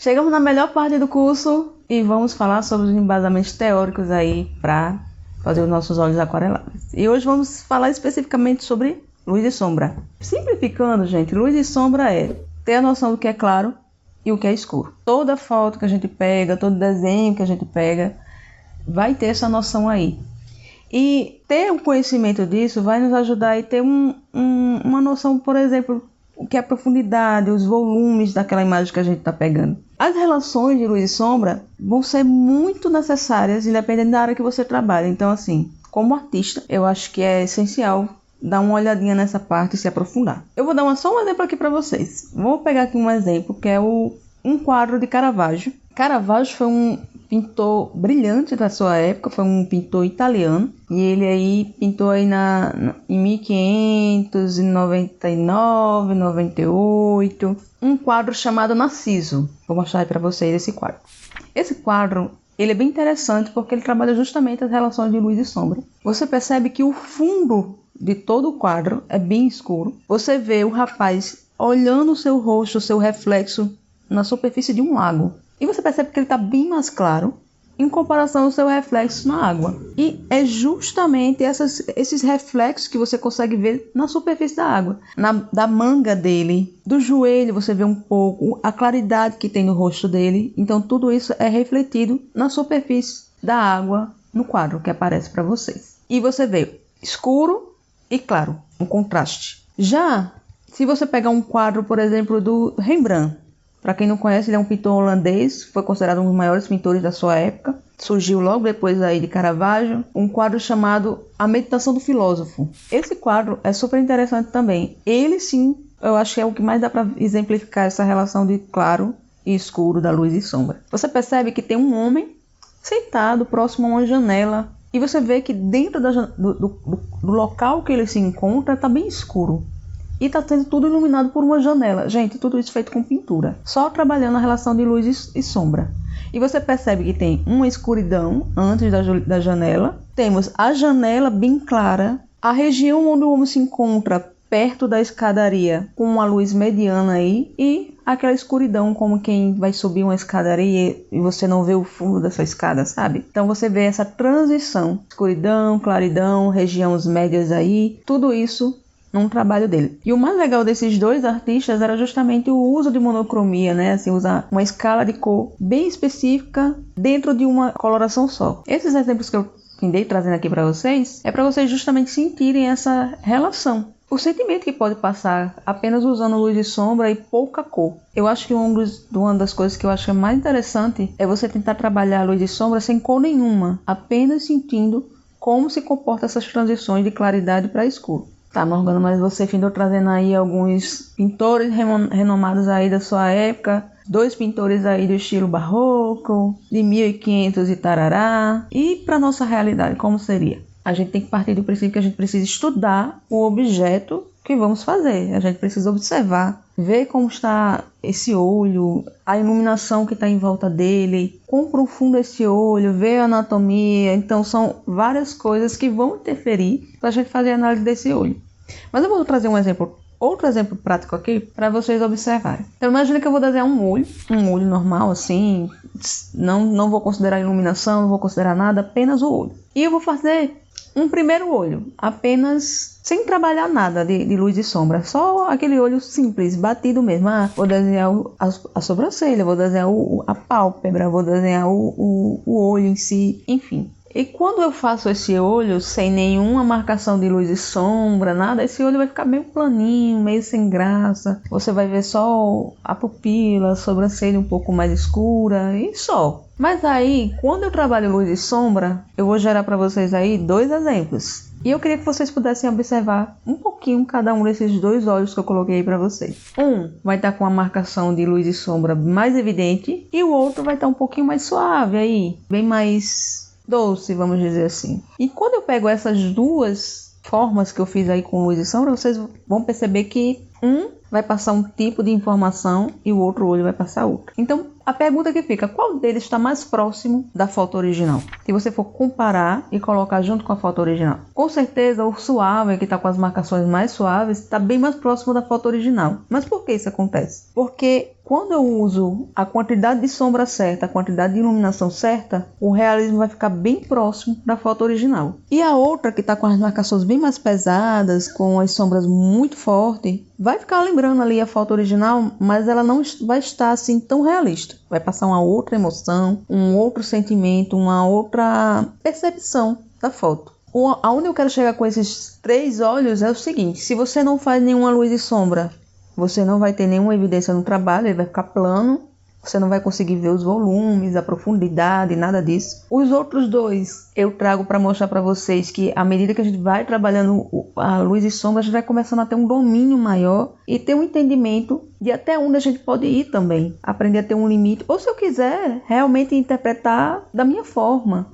Chegamos na melhor parte do curso e vamos falar sobre os embasamentos teóricos aí para fazer os nossos olhos aquarelados. E hoje vamos falar especificamente sobre luz e sombra. Simplificando, gente, luz e sombra é ter a noção do que é claro e o que é escuro. Toda foto que a gente pega, todo desenho que a gente pega, vai ter essa noção aí. E ter um conhecimento disso vai nos ajudar a ter uma noção, por exemplo, o que é a profundidade, os volumes daquela imagem que a gente está pegando. As relações de luz e sombra vão ser muito necessárias, independente da área que você trabalha. Então, assim, como artista, eu acho que é essencial dar uma olhadinha nessa parte e se aprofundar. Eu vou dar só um exemplo aqui para vocês. Vou pegar aqui um exemplo, que é um quadro de Caravaggio. Caravaggio foi um pintor brilhante da sua época, foi um pintor italiano, e ele aí pintou aí em 1599, 98, um quadro chamado Narciso. Vou mostrar aí para vocês esse quadro. Esse quadro, ele é bem interessante porque ele trabalha justamente as relações de luz e sombra. Você percebe que o fundo de todo o quadro é bem escuro. Você vê o rapaz olhando o seu rosto, o seu reflexo na superfície de um lago. E você percebe que ele está bem mais claro em comparação ao seu reflexo na água. E é justamente esses reflexos que você consegue ver na superfície da água. Da manga dele, do joelho você vê um pouco a claridade que tem no rosto dele. Então tudo isso é refletido na superfície da água no quadro que aparece para vocês. E você vê escuro e claro, um contraste. Já se você pegar um quadro, por exemplo, do Rembrandt, para quem não conhece, ele é um pintor holandês, foi considerado um dos maiores pintores da sua época. Surgiu logo depois aí de Caravaggio, um quadro chamado A Meditação do Filósofo. Esse quadro é super interessante também. Ele sim, eu acho que é o que mais dá para exemplificar essa relação de claro e escuro, da luz e sombra. Você percebe que tem um homem sentado próximo a uma janela e você vê que dentro do local que ele se encontra está bem escuro. E está sendo tudo iluminado por uma janela. Gente, tudo isso feito com pintura. Só trabalhando a relação de luz e sombra. E você percebe que tem uma escuridão antes da janela. Temos a janela bem clara. A região onde o homem se encontra perto da escadaria com uma luz mediana aí. E aquela escuridão como quem vai subir uma escadaria e você não vê o fundo dessa escada, sabe? Então você vê essa transição. Escuridão, claridão, regiões médias aí. Tudo isso num trabalho dele. E o mais legal desses dois artistas era justamente o uso de monocromia, né? Assim, usar uma escala de cor bem específica dentro de uma coloração só. Esses exemplos que eu andei trazendo aqui para vocês é para vocês justamente sentirem essa relação. O sentimento que pode passar apenas usando luz e sombra e pouca cor. Eu acho que uma das coisas que eu acho mais interessante é você tentar trabalhar a luz e sombra sem cor nenhuma, apenas sentindo como se comportam essas transições de claridade para escuro. Tá, Morgana, mas você findou trazendo aí alguns pintores renomados aí da sua época, dois pintores aí do estilo barroco, de 1500 e tarará. E para nossa realidade, como seria? A gente tem que partir do princípio que a gente precisa estudar o objeto que vamos fazer. A gente precisa observar, ver como está esse olho, a iluminação que está em volta dele, quão profundo é esse olho, ver a anatomia. Então são várias coisas que vão interferir para a gente fazer a análise desse olho. Mas eu vou trazer outro exemplo prático aqui para vocês observarem. Então imagina que eu vou desenhar um olho normal assim, não vou considerar iluminação, não vou considerar nada, apenas o olho. E eu vou fazer um primeiro olho, apenas sem trabalhar nada de luz e sombra, só aquele olho simples, batido mesmo. Vou desenhar a sobrancelha, vou desenhar a pálpebra, vou desenhar o olho em si, enfim. E quando eu faço esse olho sem nenhuma marcação de luz e sombra, nada, esse olho vai ficar meio planinho, meio sem graça. Você vai ver só a pupila, a sobrancelha um pouco mais escura e só. Mas aí, quando eu trabalho luz e sombra, eu vou gerar para vocês aí dois exemplos. E eu queria que vocês pudessem observar um pouquinho cada um desses dois olhos que eu coloquei aí para vocês. Um vai estar com a marcação de luz e sombra mais evidente e o outro vai estar um pouquinho mais suave aí, bem mais doce, vamos dizer assim. E quando eu pego essas duas formas que eu fiz aí com luz e sombra, vocês vão perceber que um vai passar um tipo de informação e o outro olho vai passar outro. Então, a pergunta que fica, qual deles está mais próximo da foto original? Se você for comparar e colocar junto com a foto original. Com certeza o suave, que está com as marcações mais suaves, está bem mais próximo da foto original. Mas por que isso acontece? Porque quando eu uso a quantidade de sombra certa, a quantidade de iluminação certa, o realismo vai ficar bem próximo da foto original. E a outra, que está com as marcações bem mais pesadas, com as sombras muito fortes, vai ficar lembrando ali a foto original, mas ela não vai estar assim tão realista. Vai passar uma outra emoção, um outro sentimento, uma outra percepção da foto. Aonde eu quero chegar com esses 3 olhos é o seguinte: se você não faz nenhuma luz e sombra, você não vai ter nenhuma evidência no trabalho, ele vai ficar plano, você não vai conseguir ver os volumes, a profundidade, nada disso. Os outros 2 eu trago para mostrar para vocês que à medida que a gente vai trabalhando a luz e sombra, a gente vai começando a ter um domínio maior e ter um entendimento de até onde a gente pode ir também. Aprender a ter um limite, ou se eu quiser realmente interpretar da minha forma.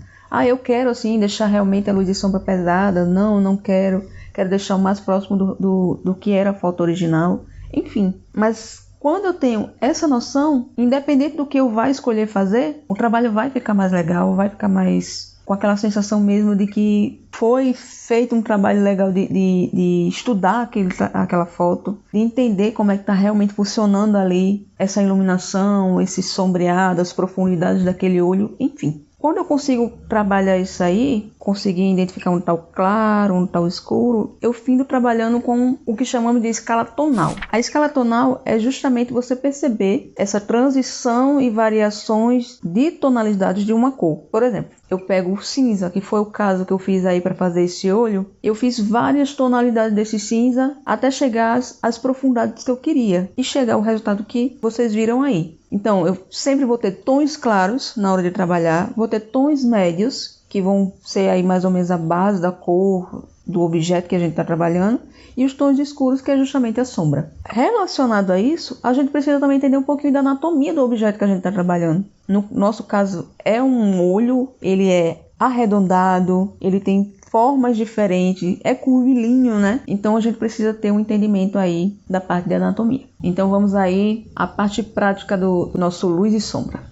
Eu quero assim deixar realmente a luz e sombra pesada, não quero deixar o mais próximo do que era a foto original. Enfim, mas quando eu tenho essa noção, independente do que eu vá escolher fazer, o trabalho vai ficar mais legal, vai ficar mais com aquela sensação mesmo de que foi feito um trabalho legal de estudar aquela foto, de entender como é que está realmente funcionando ali essa iluminação, esse sombreado, as profundidades daquele olho, enfim. Quando eu consigo trabalhar isso aí, conseguir identificar um tal claro, um tal escuro, eu findo trabalhando com o que chamamos de escala tonal. A escala tonal é justamente você perceber essa transição e variações de tonalidades de uma cor. Por exemplo, eu pego o cinza, que foi o caso que eu fiz aí para fazer esse olho. Eu fiz várias tonalidades desse cinza até chegar às profundidades que eu queria e chegar ao resultado que vocês viram aí. Então, eu sempre vou ter tons claros na hora de trabalhar, vou ter tons médios, que vão ser aí mais ou menos a base da cor do objeto que a gente está trabalhando, e os tons escuros, que é justamente a sombra. Relacionado a isso, a gente precisa também entender um pouquinho da anatomia do objeto que a gente está trabalhando. No nosso caso, é um olho, ele é arredondado, ele tem formas diferentes, é curvilíneo, né? Então a gente precisa ter um entendimento aí da parte de anatomia. Então vamos aí à parte prática do nosso luz e sombra.